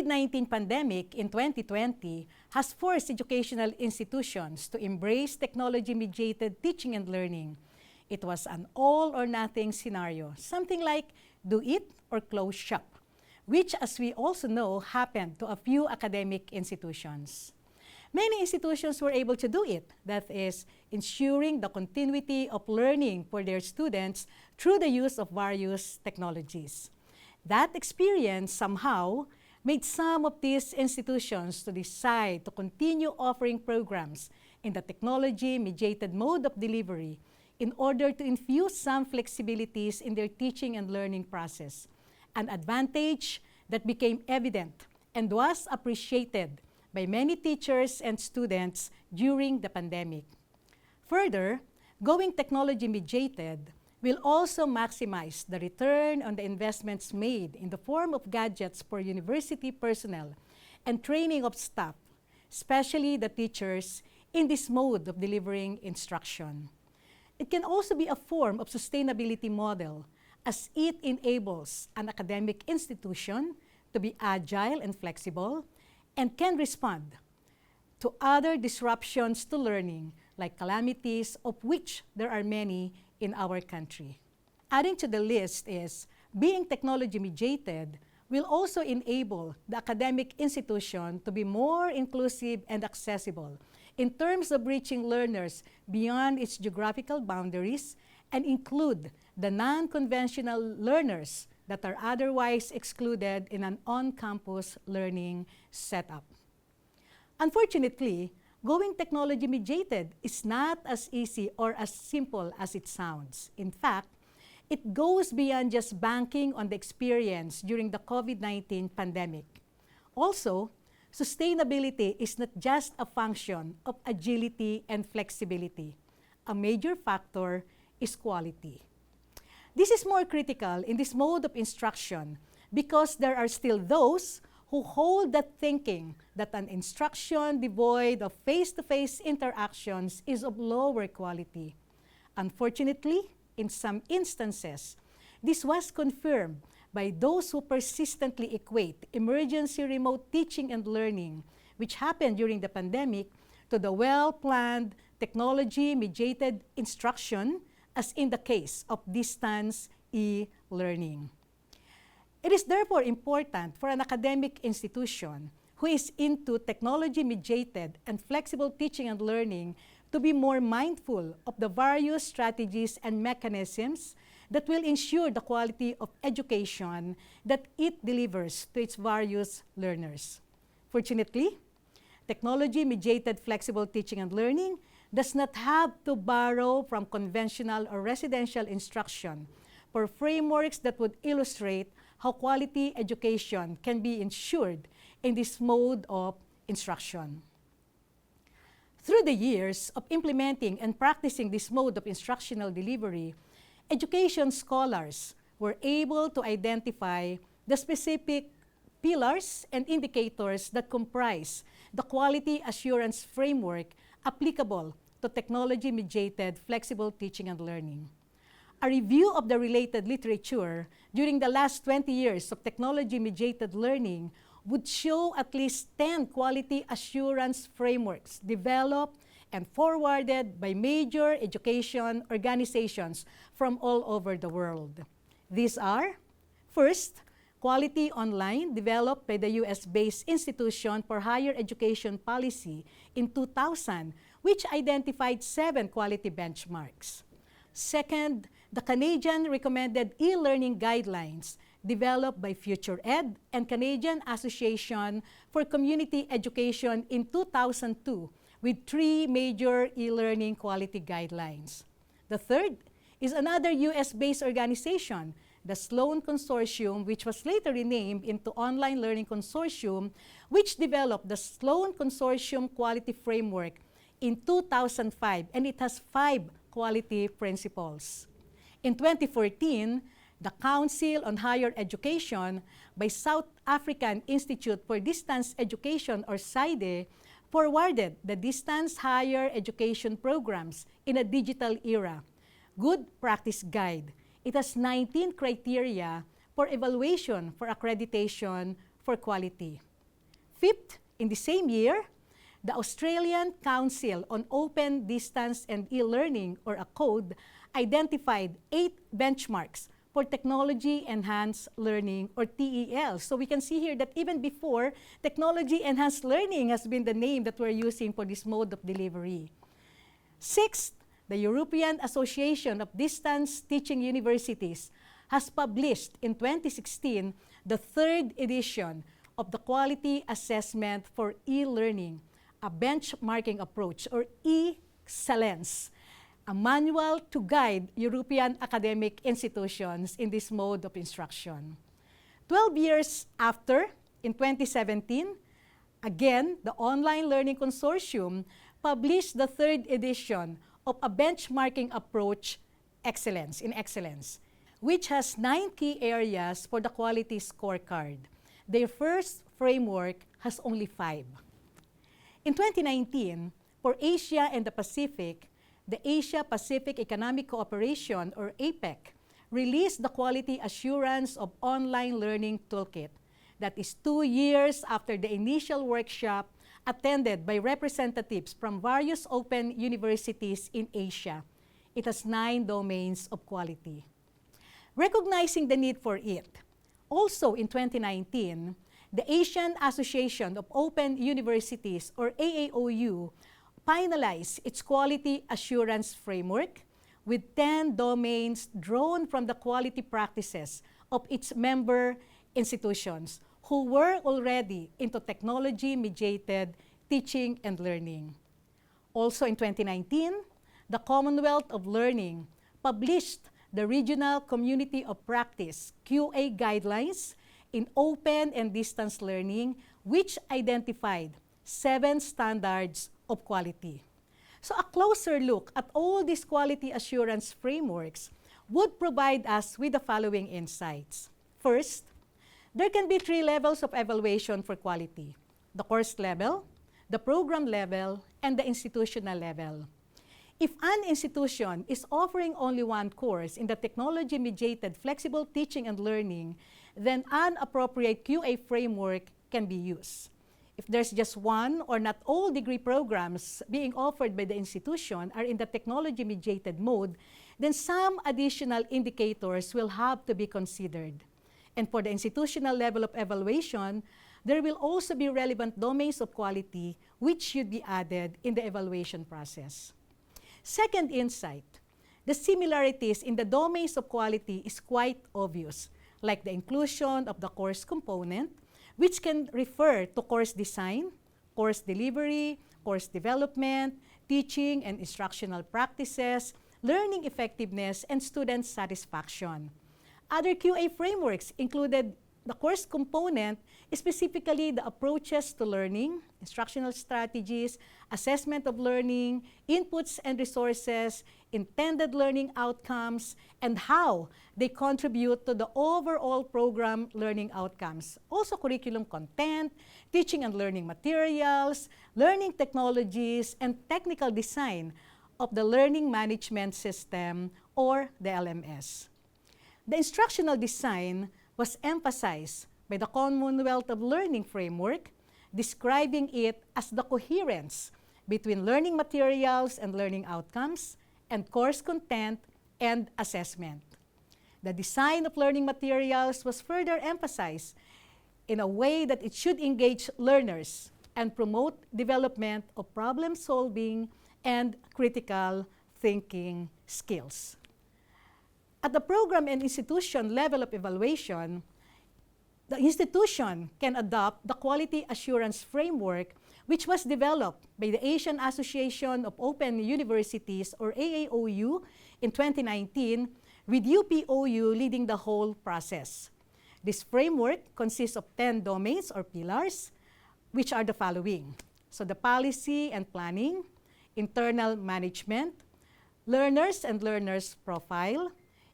COVID-19 pandemic in 2020 has forced educational institutions to embrace technology-mediated teaching and learning. It was an all-or-nothing scenario, something like do it or close shop, which, as we also know, happened to a few academic institutions. Many institutions were able to do it, that is, ensuring the continuity of learning for their students through the use of various technologies. That experience somehow made some of these institutions to decide to continue offering programs in the technology-mediated mode of delivery in order to infuse some flexibilities in their teaching and learning process, an advantage that became evident and was appreciated by many teachers and students during the pandemic. Further, going technology-mediated will also maximize the return on the investments made in the form of gadgets for university personnel and training of staff, especially the teachers, in this mode of delivering instruction. It can also be a form of sustainability model as it enables an academic institution to be agile and flexible and can respond to other disruptions to learning like calamities, of which there are many in our country. Adding to the list is being technology-mediated will also enable the academic institution to be more inclusive and accessible in terms of reaching learners beyond its geographical boundaries and include the non-conventional learners that are otherwise excluded in an on-campus learning setup. Unfortunately, going technology-mediated is not as easy or as simple as it sounds. In fact, it goes beyond just banking on the experience during the COVID-19 pandemic. Also, sustainability is not just a function of agility and flexibility. A major factor is quality. This is more critical in this mode of instruction because there are still those who hold that thinking that an instruction devoid of face-to-face interactions is of lower quality. Unfortunately, in some instances, this was confirmed by those who persistently equate emergency remote teaching and learning, which happened during the pandemic, to the well-planned technology-mediated instruction, as in the case of distance e-learning. It is therefore important for an academic institution who is into technology-mediated and flexible teaching and learning to be more mindful of the various strategies and mechanisms that will ensure the quality of education that it delivers to its various learners. Fortunately, technology-mediated flexible teaching and learning does not have to borrow from conventional or residential instruction for frameworks that would illustrate how quality education can be ensured in this mode of instruction. Through the years of implementing and practicing this mode of instructional delivery, education scholars were able to identify the specific pillars and indicators that comprise the quality assurance framework applicable to technology-mediated flexible teaching and learning. A review of the related literature during the last 20 years of technology-mediated learning would show at least 10 quality assurance frameworks developed and forwarded by major education organizations from all over the world. These are, first, Quality Online, developed by the US-based Institution for Higher Education Policy in 2000, which identified 7 quality benchmarks. Second, the Canadian Recommended E-Learning Guidelines, developed by Future Ed and Canadian Association for Community Education in 2002, with 3 major e-learning quality guidelines. The third is another US-based organization, the Sloan Consortium, which was later renamed into Online Learning Consortium, which developed the Sloan Consortium Quality Framework in 2005, and it has 5 quality principles. In 2014, the Council on Higher Education by South African Institute for Distance Education, or SAIDE, forwarded the Distance Higher Education Programs in a Digital Era Good Practice Guide. It has 19 criteria for evaluation for accreditation for quality. Fifth, in the same year, the Australian Council on Open Distance and E-Learning, or ACODE, identified 8 benchmarks for technology-enhanced learning, or TEL. So we can see here that even before, technology-enhanced learning has been the name that we're using for this mode of delivery. Sixth, the European Association of Distance Teaching Universities has published in 2016 the 3rd edition of the Quality Assessment for E-Learning, a benchmarking approach, or E-Excellence, a manual to guide European academic institutions in this mode of instruction. 12 years after, in 2017, again, the Online Learning Consortium published the 3rd edition of a benchmarking approach, Excellence, which has 9 key areas for the quality scorecard. Their first framework has only 5. In 2019, for Asia and the Pacific, the Asia-Pacific Economic Cooperation, or APEC, released the Quality Assurance of Online Learning Toolkit. That is 2 years after the initial workshop attended by representatives from various open universities in Asia. It has 9 domains of quality. Recognizing the need for it, also in 2019, the Asian Association of Open Universities, or AAOU, finalized its quality assurance framework with 10 domains drawn from the quality practices of its member institutions who were already into technology-mediated teaching and learning. Also in 2019, the Commonwealth of Learning published the Regional Community of Practice QA guidelines in open and distance learning, which identified 7 standards of quality. So a closer look at all these quality assurance frameworks would provide us with the following insights. First, there can be 3 levels of evaluation for quality: the course level, the program level, and the institutional level. If an institution is offering only 1 course in the technology-mediated flexible teaching and learning, then an appropriate QA framework can be used. If there's just 1 or not all degree programs being offered by the institution are in the technology-mediated mode, then some additional indicators will have to be considered. And for the institutional level of evaluation, there will also be relevant domains of quality which should be added in the evaluation process. Second insight, the similarities in the domains of quality is quite obvious, like the inclusion of the course component, which can refer to course design, course delivery, course development, teaching and instructional practices, learning effectiveness, and student satisfaction. Other QA frameworks included the course component, specifically the approaches to learning, instructional strategies, assessment of learning, inputs and resources, intended learning outcomes, and how they contribute to the overall program learning outcomes. Also curriculum content, teaching and learning materials, learning technologies, and technical design of the learning management system, or the LMS. The instructional design was emphasized by the Commonwealth of Learning framework, describing it as the coherence between learning materials and learning outcomes, and course content and assessment. The design of learning materials was further emphasized in a way that it should engage learners and promote development of problem-solving and critical thinking skills. At the program and institution level of evaluation, the institution can adopt the Quality Assurance Framework, which was developed by the Asian Association of Open Universities, or AAOU, in 2019, with UPOU leading the whole process. This framework consists of 10 domains or pillars, which are the following. So the policy and planning, internal management, learners and learners profile,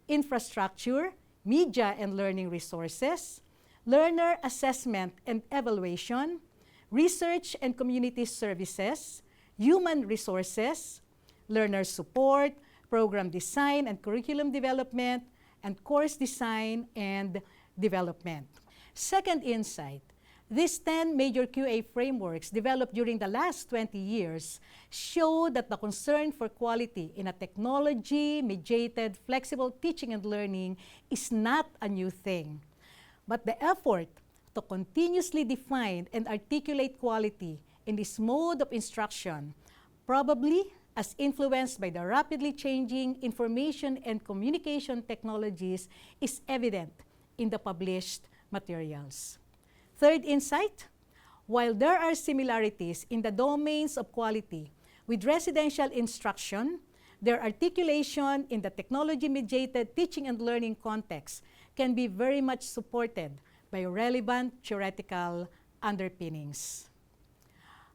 infrastructure, media and learning resources, learner assessment and evaluation, research and community services, human resources, learner support, program design and curriculum development, and course design and development. Second insight, These 10 major QA frameworks developed during the last 20 years show that the concern for quality in a technology-mediated flexible teaching and learning is not a new thing. But the effort to continuously define and articulate quality in this mode of instruction, probably as influenced by the rapidly changing information and communication technologies, is evident in the published materials. Third insight, while there are similarities in the domains of quality with residential instruction, their articulation in the technology-mediated teaching and learning context can be very much supported by relevant theoretical underpinnings.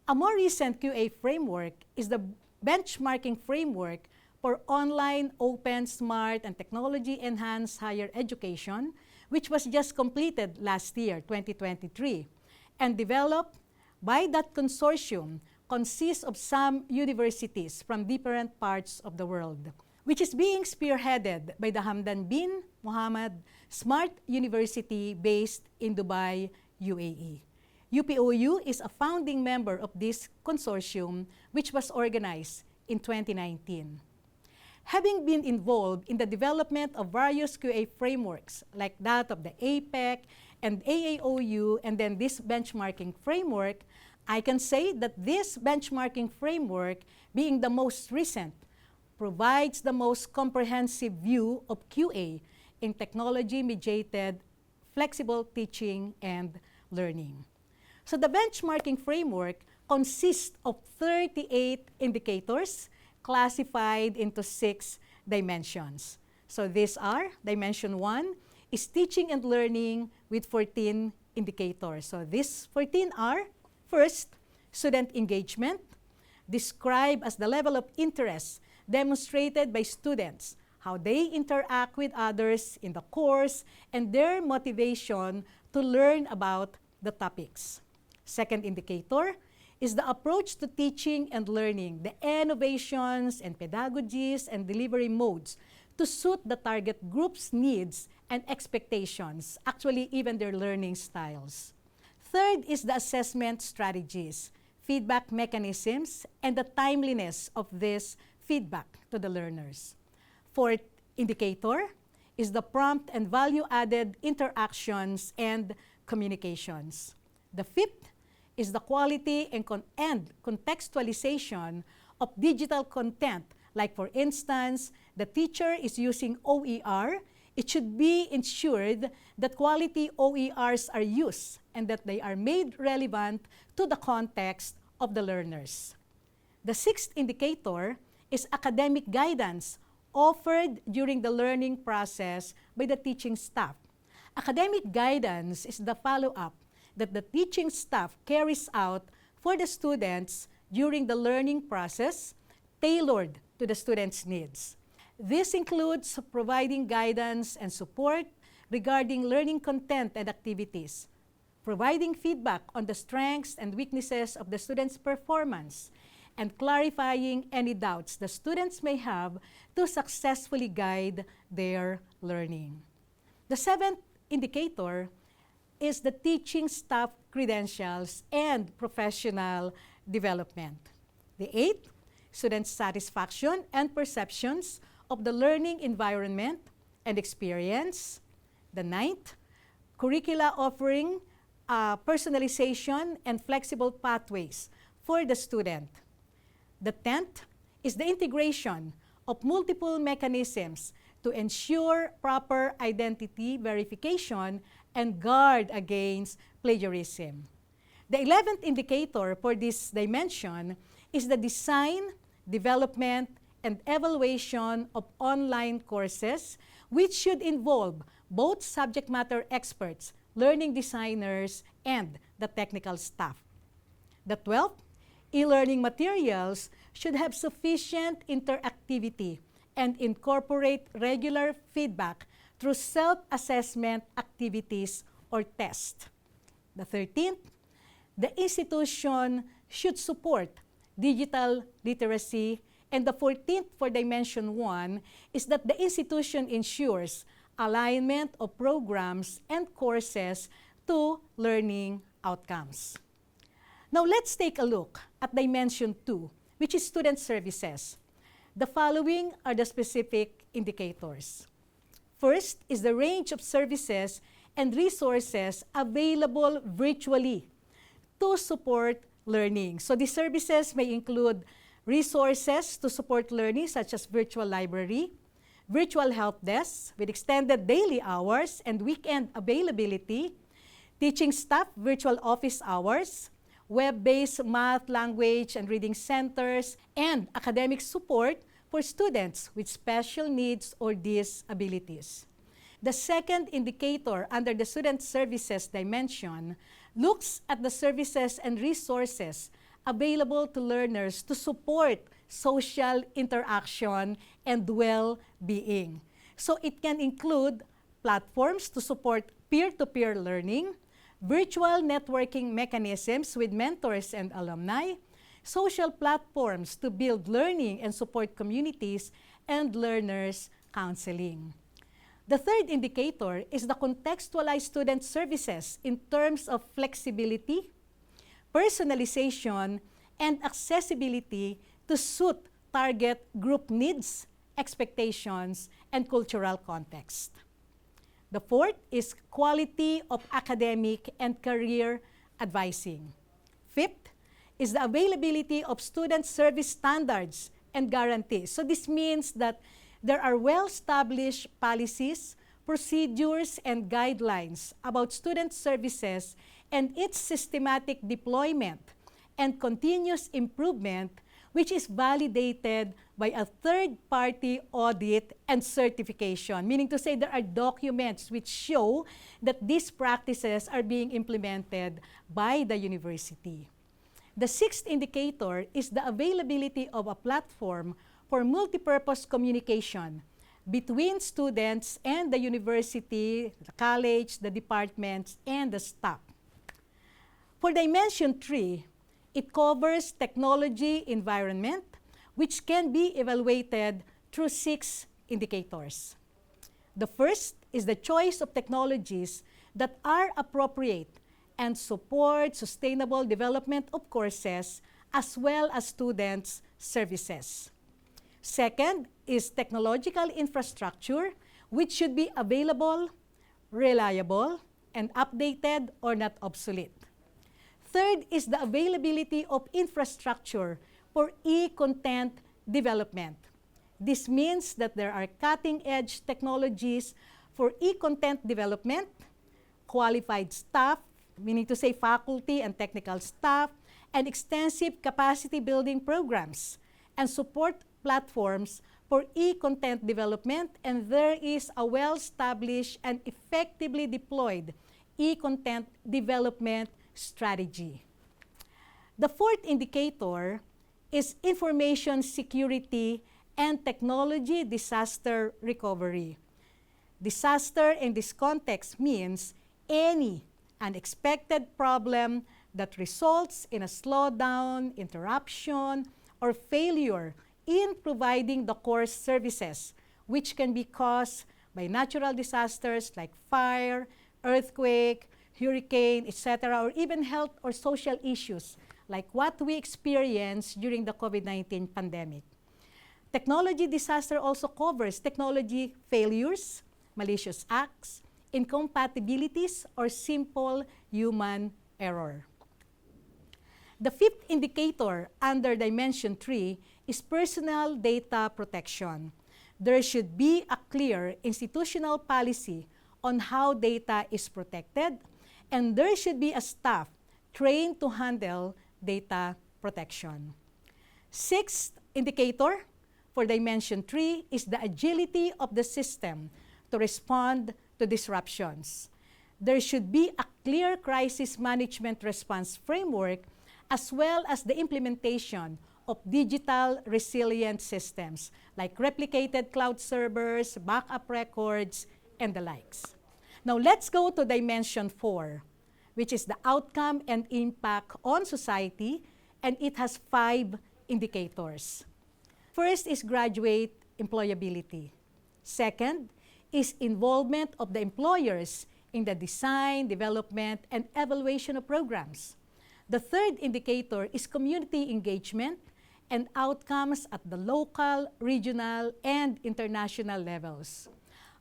A more recent QA framework is the benchmarking framework for online, open, smart, and technology-enhanced higher education, which was just completed last year, 2023, and developed by that consortium consists of some universities from different parts of the world, which is being spearheaded by the Hamdan bin Mohammed Smart University based in Dubai, UAE. UPOU is a founding member of this consortium, which was organized in 2019. Having been involved in the development of various QA frameworks like that of the APEC and AAOU and then this benchmarking framework, I can say that this benchmarking framework, being the most recent, provides the most comprehensive view of QA in technology-mediated flexible teaching and learning. So the benchmarking framework consists of 38 indicators classified into 6 dimensions. So these are, dimension 1 is teaching and learning with 14 indicators. So these 14 are, first, student engagement, described as the level of interest demonstrated by students, how they interact with others in the course, and their motivation to learn about the topics. Second indicator is the approach to teaching and learning, the innovations and pedagogies and delivery modes to suit the target group's needs and expectations, actually even their learning styles. Third is the assessment strategies, feedback mechanisms, and the timeliness of this feedback to the learners. Fourth indicator is the prompt and value-added interactions and communications. The fifth is the quality and contextualization of digital content. Like for instance, the teacher is using OER, it should be ensured that quality OERs are used and that they are made relevant to the context of the learners. The sixth indicator is academic guidance offered during the learning process by the teaching staff. Academic guidance is the follow-up that the teaching staff carries out for the students during the learning process, tailored to the students' needs. This includes providing guidance and support regarding learning content and activities, providing feedback on the strengths and weaknesses of the students' performance, and clarifying any doubts the students may have to successfully guide their learning. The seventh indicator is the teaching staff credentials and professional development. The eighth, student satisfaction and perceptions of the learning environment and experience. The ninth, curricula offering personalization and flexible pathways for the student. The 10th is the integration of multiple mechanisms to ensure proper identity verification and guard against plagiarism. The 11th indicator for this dimension is the design, development, and evaluation of online courses, which should involve both subject matter experts, learning designers, and the technical staff. The 12th, e-learning materials should have sufficient interactivity and incorporate regular feedback through self-assessment activities or tests. The 13th, the institution should support digital literacy. And the 14th for dimension 1 is that the institution ensures alignment of programs and courses to learning outcomes. Now let's take a look at Dimension 2, which is student services. The following are the specific indicators. First is the range of services and resources available virtually to support learning. So these services may include resources to support learning such as virtual library, virtual help desks with extended daily hours and weekend availability, teaching staff virtual office hours, web-based math, language, and reading centers, and academic support for students with special needs or disabilities. The second indicator under the student services dimension looks at the services and resources available to learners to support social interaction and well-being. So it can include platforms to support peer-to-peer learning, virtual networking mechanisms with mentors and alumni, social platforms to build learning and support communities, and learners counseling. The third indicator is the contextualized student services in terms of flexibility, personalization, and accessibility to suit target group needs, expectations, and cultural context. The fourth is quality of academic and career advising. Fifth is the availability of student service standards and guarantees. So this means that there are well-established policies, procedures, and guidelines about student services and its systematic deployment and continuous improvement, which is validated by a third-party audit and certification, meaning to say there are documents which show that these practices are being implemented by the university. The sixth indicator is the availability of a platform for multipurpose communication between students and the university, the college, the departments, and the staff. For Dimension 3, it covers technology environment, which can be evaluated through 6 indicators. The first is the choice of technologies that are appropriate and support sustainable development of courses as well as students' services. Second is technological infrastructure, which should be available, reliable, and updated or not obsolete. Third is the availability of infrastructure for e-content development. This means that there are cutting-edge technologies for e-content development, qualified staff, meaning to say faculty and technical staff, and extensive capacity building programs, and support platforms for e-content development, and there is a well-established and effectively deployed e-content development strategy. The fourth indicator is information security and technology disaster recovery. Disaster in this context means any unexpected problem that results in a slowdown, interruption, or failure in providing the course services, which can be caused by natural disasters like fire, earthquake, hurricane, etc., or even health or social issues like what we experienced during the COVID-19 pandemic. Technology disaster also covers technology failures, malicious acts, incompatibilities, or simple human error. The fifth indicator under Dimension 3 is personal data protection. There should be a clear institutional policy on how data is protected, and there should be a staff trained to handle data protection. Sixth indicator for Dimension 3 is the agility of the system to respond to disruptions. There should be a clear crisis management response framework as well as the implementation of digital resilient systems like replicated cloud servers, backup records, and the likes. Now let's go to Dimension 4, which is the outcome and impact on society, and it has 5 indicators. First is graduate employability. Second is involvement of the employers in the design, development, and evaluation of programs. The third indicator is community engagement and outcomes at the local, regional, and international levels.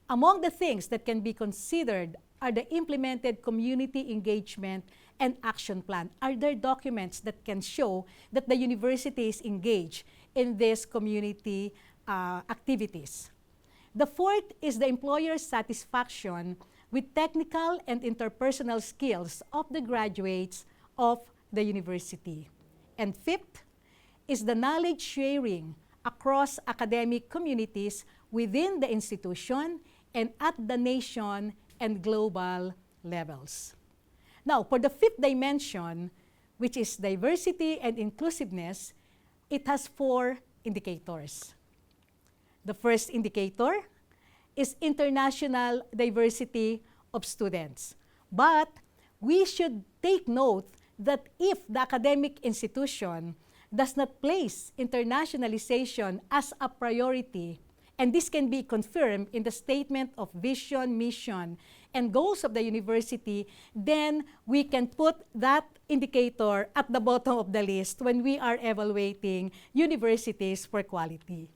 Among the things that can be considered are the implemented community engagement and action plan. Are there documents that can show that the university is engaged in these community activities? The fourth is the employer's satisfaction with technical and interpersonal skills of the graduates of the university. And fifth is the knowledge sharing across academic communities within the institution and at the nation and global levels. Now, for the fifth dimension, which is diversity and inclusiveness, it has 4 indicators. The first indicator is international diversity of students. But we should take note that if the academic institution does not place internationalization as a priority, and this can be confirmed in the statement of vision, mission, and goals of the university, then we can put that indicator at the bottom of the list when we are evaluating universities for quality.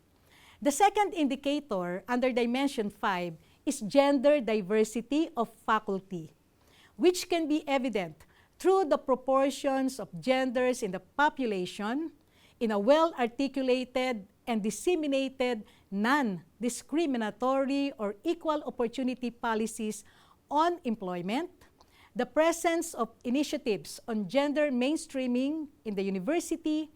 The second indicator under Dimension 5 is gender diversity of faculty, which can be evident through the proportions of genders in the population in a well-articulated and disseminated non-discriminatory or equal opportunity policies on employment, the presence of initiatives on gender mainstreaming in the university,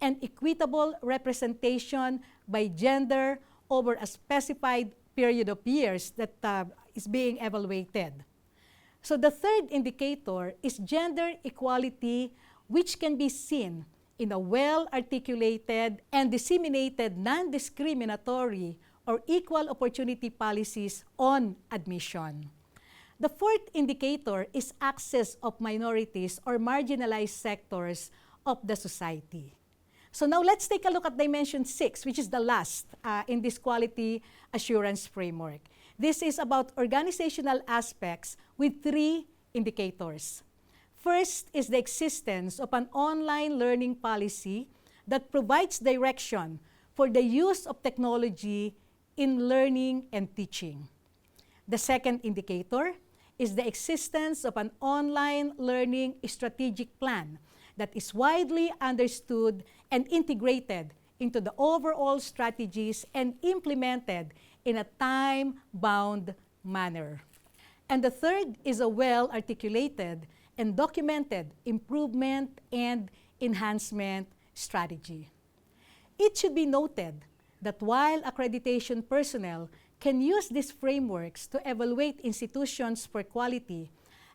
and equitable representation by gender over a specified period of years that is being evaluated. So the third indicator is gender equality, which can be seen in a well-articulated and disseminated non-discriminatory or equal opportunity policies on admission. The fourth indicator is access of minorities or marginalized sectors of the society. So now let's take a look at Dimension 6, which is the last in this quality assurance framework. This is about organizational aspects with 3 indicators. First is the existence of an online learning policy that provides direction for the use of technology in learning and teaching. The second indicator is the existence of an online learning strategic plan that is widely understood and integrated into the overall strategies and implemented in a time-bound manner. And the third is a well-articulated and documented improvement and enhancement strategy. It should be noted that while accreditation personnel can use these frameworks to evaluate institutions for quality,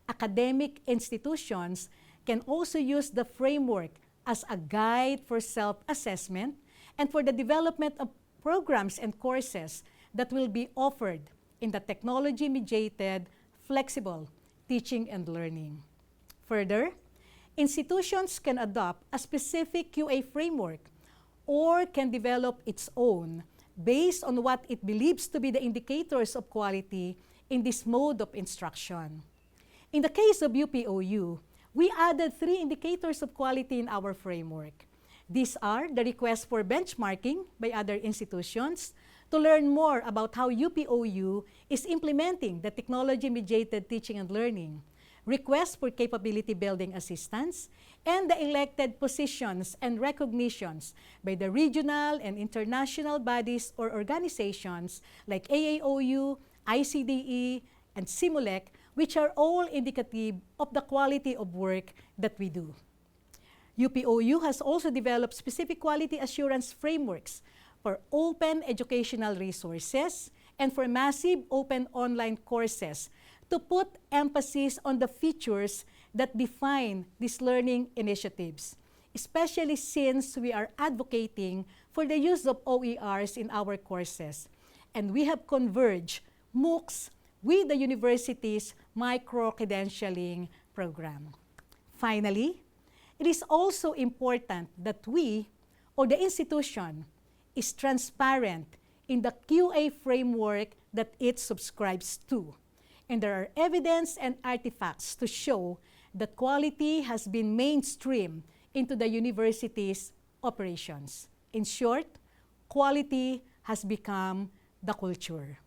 academic institutions can also use the framework as a guide for self-assessment and for the development of programs and courses that will be offered in the technology-mediated, flexible teaching and learning. Further, institutions can adopt a specific QA framework or can develop its own based on what it believes to be the indicators of quality in this mode of instruction. In the case of UPOU, we added 3 indicators of quality in our framework. These are the request for benchmarking by other institutions to learn more about how UPOU is implementing the technology-mediated teaching and learning, requests for capability building assistance, and the elected positions and recognitions by the regional and international bodies or organizations like AAOU, ICDE, and Simulec, which are all indicative of the quality of work that we do. UPOU has also developed specific quality assurance frameworks for open educational resources and for massive open online courses to put emphasis on the features that define these learning initiatives, especially since we are advocating for the use of OERs in our courses. And we have converged MOOCs with the university's micro-credentialing program. Finally, it is also important that we, or the institution, is transparent in the QA framework that it subscribes to. And there are evidence and artifacts to show that quality has been mainstream into the university's operations. In short, quality has become the culture.